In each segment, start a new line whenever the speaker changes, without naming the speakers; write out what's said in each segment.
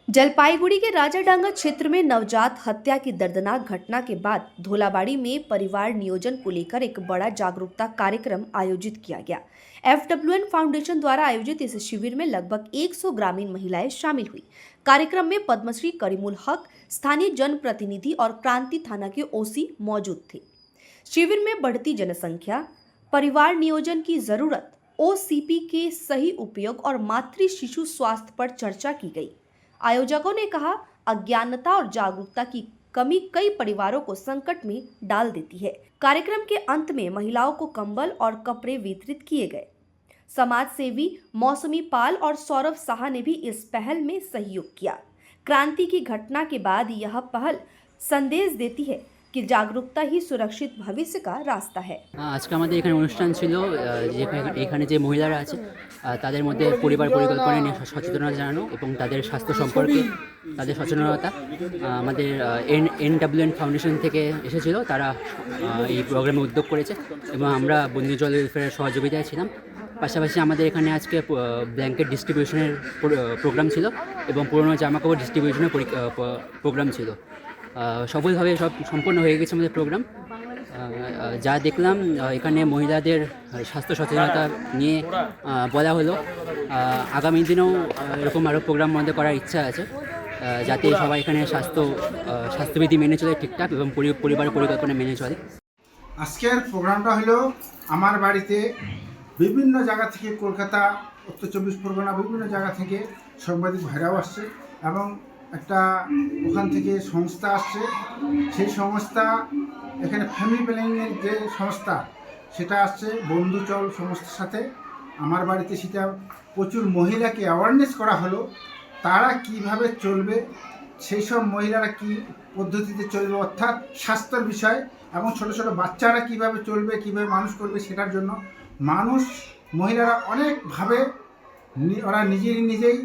जलपाईगुड़ी के राजाडांगा क्षेत्र में नवजात हत्या की दर्दनाक घटना के बाद धोलाबाड़ी में परिवार नियोजन को लेकर एक बड़ा जागरूकता कार्यक्रम आयोजित किया गया। एफडब्ल्यूएन फाउंडेशन द्वारा आयोजित इस शिविर में लगभग 100 ग्रामीण महिलाएं शामिल हुई। कार्यक्रम में पद्मश्री करीमुल हक, स्थानीय जनप्रतिनिधि और क्रांति थाना के ओसी मौजूद थे। शिविर में बढ़ती जनसंख्या, परिवार नियोजन की जरूरत, ओसीपी के सही उपयोग और मातृ शिशु स्वास्थ्य पर चर्चा की गई। आयोजकों ने कहा, अज्ञानता और जागरूकता की कमी कई परिवारों को संकट में डाल देती है। कार्यक्रम के अंत में महिलाओं को कंबल और कपड़े वितरित किए गए। समाज सेवी मौसमी पाल और सौरभ साहा ने भी इस पहल में सहयोग किया। क्रांति की घटना के बाद यह पहल संदेश देती है कि जागरूकता ही सुरक्षित भविष्य का रास्ता है।
আজকে আমাদের এখানে অনুষ্ঠান ছিল এখানে যে মহিলারা আছে তাদের মধ্যে পরিবার পরিকল্পনা নিয়ে সচেতনতা জানানো এবং তাদের স্বাস্থ্য সম্পর্কে তাদের সচেতনতা আমাদের এনডব্লিউএন ফাউন্ডেশন থেকে এসেছিল। তারা এই প্রোগ্রামে উদ্যোগ করেছে এবং আমরা বন্ধু জল ওয়েলফেয়ারের সহযোগিতায় ছিলাম। পাশাপাশি আমাদের এখানে আজকে ব্ল্যাঙ্কেট ডিস্ট্রিবিউশনের প্রোগ্রাম ছিল এবং পুরনো জামাকাপড় ডিস্ট্রিবিউশনের প্রোগ্রাম ছিল। সফলভাবে সব সম্পন্ন হয়ে গেছে আমাদের প্রোগ্রাম। যা দেখলাম এখানে মহিলাদের স্বাস্থ্য সচেতনতা নিয়ে বলা হলো। আগামী দিনেও এরকম আরও প্রোগ্রাম আমাদের করার ইচ্ছা আছে, যাতে সবাই এখানে স্বাস্থ্যবিধি মেনে চলে ঠিকঠাক এবং পরিবার পরিকল্পনা মেনে চলে।
আজকের প্রোগ্রামটা হলো আমার বাড়িতে বিভিন্ন জায়গা থেকে, কলকাতা, উত্তর 24 পরগনা, বিভিন্ন জায়গা থেকে সাংবাদিক ভাইরাও আসছে এবং একটা ওখান থেকে সংস্থা আসছে। সেই সংস্থা এখানে ফ্যামিলি প্ল্যানিংয়ের যে সংস্থা সেটা আসছে বন্ধু চল সংস্থার সাথে আমার বাড়িতে। সেটা প্রচুর মহিলাকে অ্যাওয়ারনেস করা হলো, তারা কিভাবে চলবে, সেই সব মহিলারা কি পদ্ধতিতে চলবে, অর্থাৎ স্বাস্থ্যের বিষয়, এবং ছোটো ছোটো বাচ্চারা কিভাবে চলবে, কিভাবে মানুষ করবে, সেটার জন্য মহিলারা অনেকভাবে ওরা নিজেই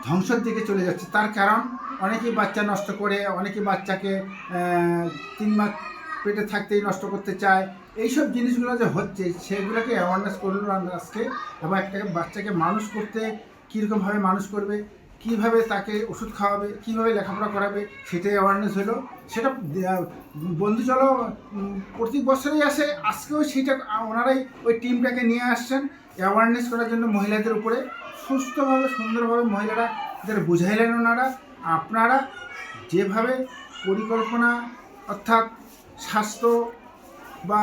ধ্বংসের দিকে চলে যাচ্ছে। তার কারণ অনেকেই বাচ্চা নষ্ট করে, অনেকেই বাচ্চাকে 3 মাস পেটে থাকতেই নষ্ট করতে চায়। এইসব জিনিসগুলো যে হচ্ছে সেগুলোকে অ্যাওয়ারনেস করলো আজকে। এবং একটা বাচ্চাকে মানুষ করতে কীরকমভাবে মানুষ করবে, কীভাবে তাকে ওষুধ খাওয়াবে, কীভাবে লেখাপড়া করাবে, সেটাই অ্যাওয়ারনেস হলো। সেটা বন্ধু চলো প্রতি বছরই আসে, আজকেও সেটা ওনারাই ওই টিমটাকে নিয়ে আসছেন অ্যাওয়ারনেস করার জন্য মহিলাদের উপরে। সুস্থভাবে সুন্দরভাবে মহিলারা যারা বুঝাইলেন, ওনারা আপনারা যেভাবে পরিকল্পনা, অর্থাৎ স্বাস্থ্য বা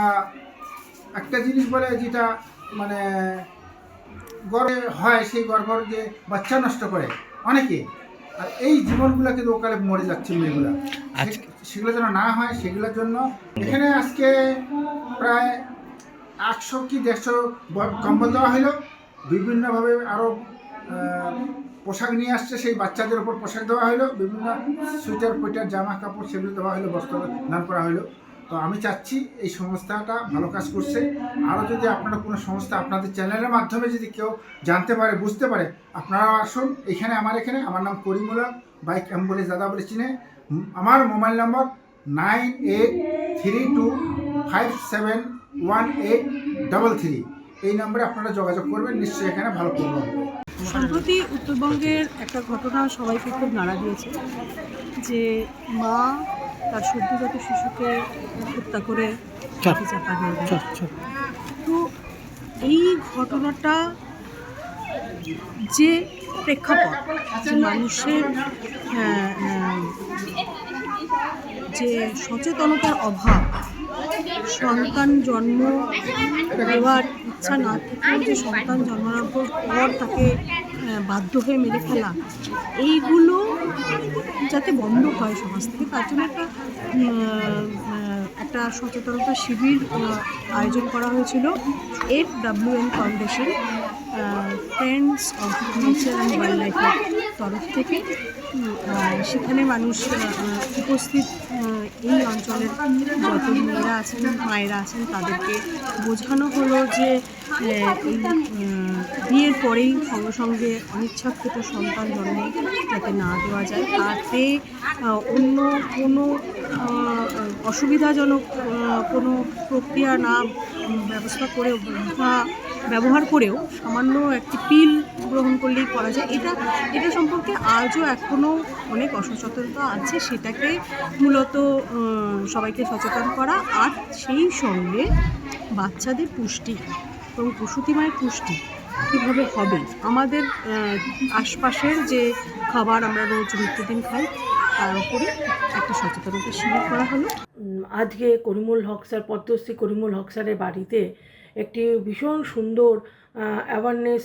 একটা জিনিস বলে যেটা মানে গর্ভে হয়, সেই গর্ভর যে বাচ্চা নষ্ট করে অনেকে, আর এই জীবনগুলো কিন্তু ওকালে মরে যাচ্ছে মেয়েগুলো, সেগুলো যেন না হয় সেগুলোর জন্য এখানে আজকে প্রায় 100 কি 150 কম্বল দেওয়া হলো। বিভিন্নভাবে আরও পোশাক নিয়ে আসছে, সেই বাচ্চাদের ওপর পোশাক দেওয়া হলো, বিভিন্ন সোয়েটার ফোয়েটার জামা কাপড় সেগুলো দেওয়া হলো, বস্ত্র দান করা হলো। তো আমি চাচ্ছি এই সংস্থাটা ভালো কাজ করছে। আরও যদি আপনারা কোনো সংস্থা আপনাদের চ্যানেলের মাধ্যমে যদি কেউ জানতে পারে, বুঝতে পারে, আপনারা আসুন এখানে। আমার নাম করিমুল হক, বাইক অ্যাম্বুলেন্স দাদা বলে চিনে। আমার মোবাইল নম্বর 9832571833। এই নম্বরে আপনারা যোগাযোগ করবেন, নিশ্চয়ই এখানে ভালো প্রোগ্রাম হবে।
সম্প্রতি উত্তরবঙ্গের একটা ঘটনা সবাইকে খুব নাড়া দিয়েছে, যে মা তার সদ্যজাত শিশুকে হত্যা করে চাপা দিয়ে দেয়। তো এই ঘটনাটা যে প্রেক্ষাপট, যে মানুষের যে সচেতনতার অভাব, সন্তান জন্ম দেওয়ার ইচ্ছা না থেকেও যে সন্তান জন্মানোর পর তাকে বাধ্য হয়ে মেরে ফেলা, এইগুলো যাতে বন্ধ হয় সমাজ থেকে, তার জন্য একটা সচেতনতা শিবির আয়োজন করা হয়েছিল FWN foundation, friends of nature and ওয়াইল্ড লাইফের তরফ থেকে। সেখানে মানুষ উপস্থিত এই অঞ্চলের যত মেয়েরা আছেন, মায়েরা আছেন, তাদেরকে বোঝানো হলো যে এই বিয়ের পরেই সঙ্গে সঙ্গে অনিচ্ছাকৃত সন্তান জন্ম যাতে না দেওয়া যায়, তাতে অন্য কোনো অসুবিধাজনক কোনো প্রক্রিয়া না ব্যবস্থা করে ব্যবহার করেও সামান্য একটি পিল গ্রহণ করলেই করা যায়, এটা সম্পর্কে আজও এখনও অনেক অসচেতনতা আছে। সেটাকে মূলত সবাইকে সচেতন করা, আর সেই সঙ্গে বাচ্চাদের পুষ্টি এবং প্রসূতি মায়ের পুষ্টি কীভাবে হবে, আমাদের আশপাশের যে খাবার আমরা রোজ নিত্যদিন খাই তার উপরে একটা সচেতনতা শিবির করা হলো।
আজকে করিমুল হক স্যার, পদ্মশ্রী করিমুল হক স্যারের বাড়িতে একটি ভীষণ সুন্দর অ্যাওয়ারনেস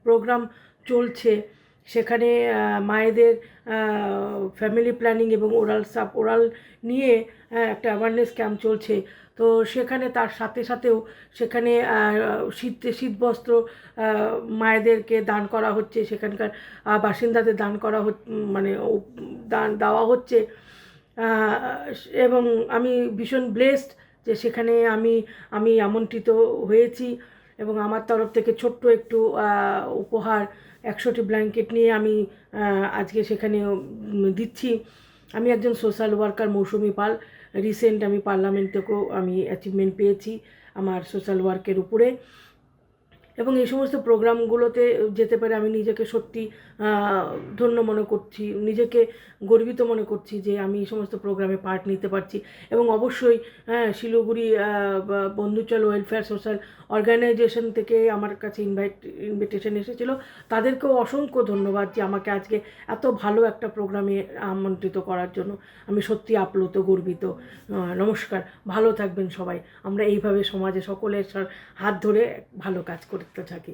প্রোগ্রাম চলছে। সেখানে মায়েদের ফ্যামিলি প্ল্যানিং এবং ওরাল নিয়ে একটা অ্যাওয়ারনেস ক্যাম্প চলছে। তো সেখানে তার সাথে সাথেও সেখানে শীতবস্ত্র মায়েদেরকে দান করা হচ্ছে, সেখানকার বাসিন্দাদের দান করা মানে দান দেওয়া হচ্ছে। এবং আমি ভীষণ ব্লেসড যে সেখানে আমি আমন্ত্রিত হয়েছি এবং আমার তরফ থেকে ছোট্ট একটু উপহার 100টি ব্ল্যাঙ্কেট নিয়ে আমি আজকে সেখানে দিচ্ছি। আমি একজন সোশ্যাল ওয়ার্কার মৌসুমি পাল। রিসেন্ট আমি পার্লামেন্ট থেকেও আমি অ্যাচিভমেন্ট পেয়েছি আমার সোশ্যাল ওয়ার্কের উপরে, এবং এই সমস্ত প্রোগ্রামগুলোতে যেতে পারে আমি নিজেকে সত্যি ধন্য মনে করছি, নিজেকে গর্বিত মনে করছি যে আমি এই সমস্ত প্রোগ্রামে পার্ট নিতে পারছি। এবং অবশ্যই শিলিগুড়ি বন্ধুচল ওয়েলফেয়ার সোশ্যাল অর্গানাইজেশন থেকে আমার কাছে ইনভিটেশন এসেছিলো, তাদেরকেও অসংখ্য ধন্যবাদ যে আমাকে আজকে এত ভালো একটা প্রোগ্রামে আমন্ত্রিত করার জন্য। আমি সত্যি আপ্লুত, গর্বিত। নমস্কার, ভালো থাকবেন সবাই। আমরা এইভাবে সমাজে সকলের হাত ধরে ভালো কাজ করতে থাকি।